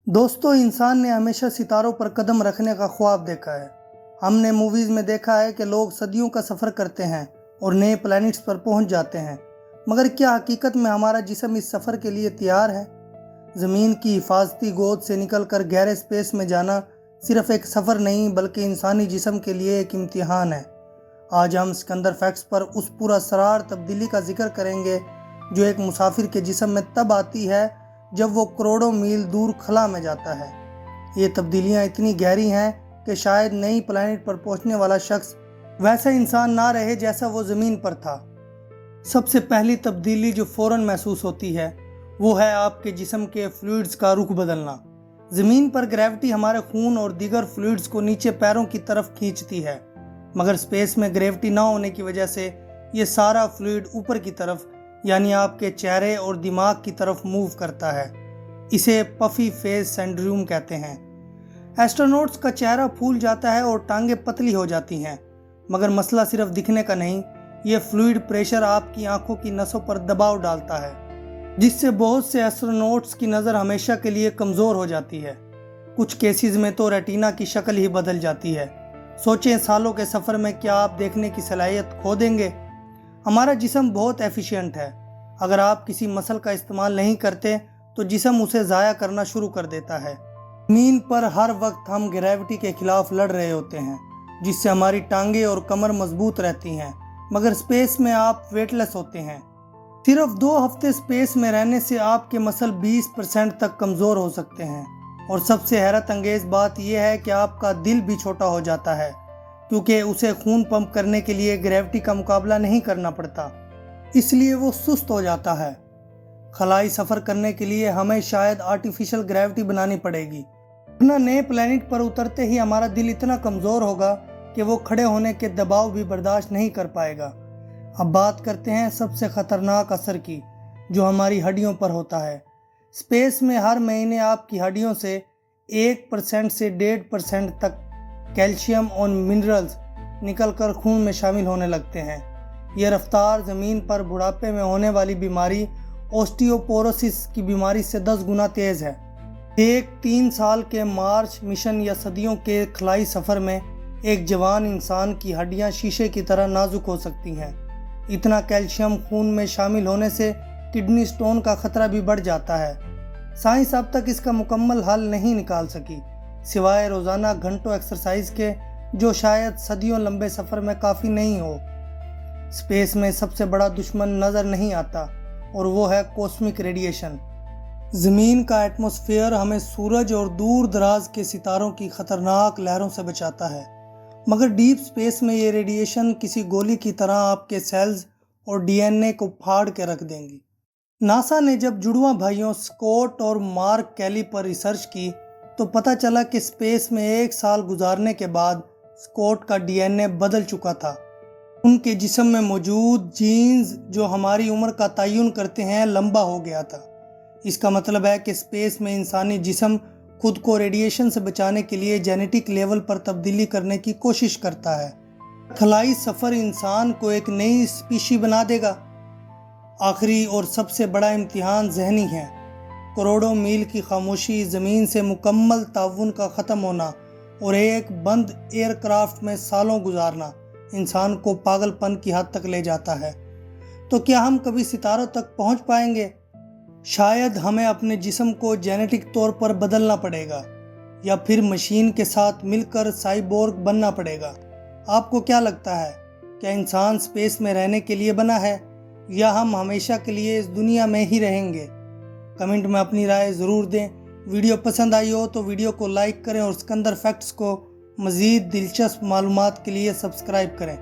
दोस्तों, इंसान ने हमेशा सितारों पर कदम रखने का ख्वाब देखा है। हमने मूवीज़ में देखा है कि लोग सदियों का सफ़र करते हैं और नए प्लैनेट्स पर पहुंच जाते हैं, मगर क्या हकीकत में हमारा जिस्म इस सफ़र के लिए तैयार है? ज़मीन की हिफाजती गोद से निकलकर गहरे स्पेस में जाना सिर्फ एक सफ़र नहीं बल्कि इंसानी जिस्म के लिए एक इम्तिहान है। आज हम सिकंदर फैक्ट्स पर उस पुरअसरार तब्दीली का जिक्र करेंगे जो एक मुसाफिर के जिस्म में तब आती है जब वो करोड़ों मील दूर खला में जाता है। ये तब्दीलियाँ इतनी गहरी हैं कि शायद नई प्लैनेट पर पहुंचने वाला शख्स वैसा इंसान ना रहे जैसा वो ज़मीन पर था। सबसे पहली तब्दीली जो फ़ौरन महसूस होती है वो है आपके जिस्म के फ्लूइड्स का रुख बदलना। ज़मीन पर ग्रेविटी हमारे खून और दीगर फ्लूइड्स को नीचे पैरों की तरफ खींचती है, मगर स्पेस में ग्रेविटी ना होने की वजह से ये सारा फ्लूइड ऊपर की तरफ यानी आपके चेहरे और दिमाग की तरफ मूव करता है। इसे पफी फेस सिंड्रोम कहते हैं। एस्ट्रोनॉट्स का चेहरा फूल जाता है और टांगें पतली हो जाती हैं, मगर मसला सिर्फ दिखने का नहीं, ये फ्लूइड प्रेशर आपकी आंखों की नसों पर दबाव डालता है, जिससे बहुत से एस्ट्रोनॉट्स की नज़र हमेशा के लिए कमज़ोर हो जाती है। कुछ केसेस में तो रेटिना की शक्ल ही बदल जाती है। सोचें, सालों के सफ़र में क्या आप देखने की सलाहियत खो देंगे? हमारा जिस्म बहुत एफिशिएंट है। अगर आप किसी मसल का इस्तेमाल नहीं करते तो जिस्म उसे ज़ाया करना शुरू कर देता है। ज़मीन पर हर वक्त हम ग्रेविटी के खिलाफ लड़ रहे होते हैं, जिससे हमारी टांगें और कमर मजबूत रहती हैं, मगर स्पेस में आप वेटलेस होते हैं। सिर्फ 2 हफ्ते स्पेस में रहने से आपके मसल 20% तक कमज़ोर हो सकते हैं। और सबसे हैरत अंगेज़ बात यह है कि आपका दिल भी छोटा हो जाता है, क्योंकि उसे खून पंप करने के लिए ग्रेविटी का मुकाबला नहीं करना पड़ता, इसलिए वो सुस्त हो जाता है। खलाई सफ़र करने के लिए हमें शायद आर्टिफिशियल ग्रेविटी बनानी पड़ेगी, वरना नए प्लैनेट पर उतरते ही हमारा दिल इतना कमज़ोर होगा कि वो खड़े होने के दबाव भी बर्दाश्त नहीं कर पाएगा। अब बात करते हैं सबसे ख़तरनाक असर की, जो हमारी हड्डियों पर होता है। स्पेस में हर महीने आपकी हड्डियों से 1% से 1.5% तक कैल्शियम और मिनरल्स निकलकर खून में शामिल होने लगते हैं। यह रफ्तार ज़मीन पर बुढ़ापे में होने वाली बीमारी ऑस्टियोपोरोसिस की बीमारी से 10 गुना तेज़ है। एक 3 साल के मार्स मिशन या सदियों के खलाई सफ़र में एक जवान इंसान की हड्डियां शीशे की तरह नाजुक हो सकती हैं। इतना कैल्शियम खून में शामिल होने से किडनी स्टोन का खतरा भी बढ़ जाता है। साइंस अब तक इसका मुकम्मल हल नहीं निकाल सकी, सिवाय रोज़ाना घंटों एक्सरसाइज के, जो शायद सदियों लंबे सफ़र में काफ़ी नहीं हो। स्पेस में सबसे बड़ा दुश्मन नज़र नहीं आता, और वो है कॉस्मिक रेडिएशन। ज़मीन का एटमॉस्फेयर हमें सूरज और दूर दराज के सितारों की ख़तरनाक लहरों से बचाता है, मगर डीप स्पेस में ये रेडिएशन किसी गोली की तरह आपके सेल्स और डीएनए को फाड़ के रख देंगी। नासा ने जब जुड़वा भाइयों स्कॉट और मार्क कैली पर रिसर्च की तो पता चला कि स्पेस में 1 साल गुजारने के बाद स्कॉट का डीएनए बदल चुका था। उनके जिस्म में मौजूद जीन्स जो हमारी उम्र का तयन करते हैं लंबा हो गया था। इसका मतलब है कि स्पेस में इंसानी जिस्म खुद को रेडिएशन से बचाने के लिए जेनेटिक लेवल पर तब्दीली करने की कोशिश करता है। खलाई सफ़र इंसान को एक नई स्पीशी बना देगा। आखिरी और सबसे बड़ा इम्तिहान ज़हनी है। करोड़ों मील की खामोशी, ज़मीन से मुकम्मल ताउन का ख़त्म होना और एक बंद एयरक्राफ्ट में सालों गुजारना इंसान को पागलपन की हद तक ले जाता है। तो क्या हम कभी सितारों तक पहुंच पाएंगे? शायद हमें अपने जिस्म को जेनेटिक तौर पर बदलना पड़ेगा, या फिर मशीन के साथ मिलकर साइबोर्ग बनना पड़ेगा। आपको क्या लगता है, क्या इंसान स्पेस में रहने के लिए बना है, या हम हमेशा के लिए इस दुनिया में ही रहेंगे? कमेंट में अपनी राय ज़रूर दें। वीडियो पसंद आई हो तो वीडियो को लाइक करें और सिकंदर फैक्ट्स को मज़ीद दिलचस्प मालूमात के लिए सब्सक्राइब करें।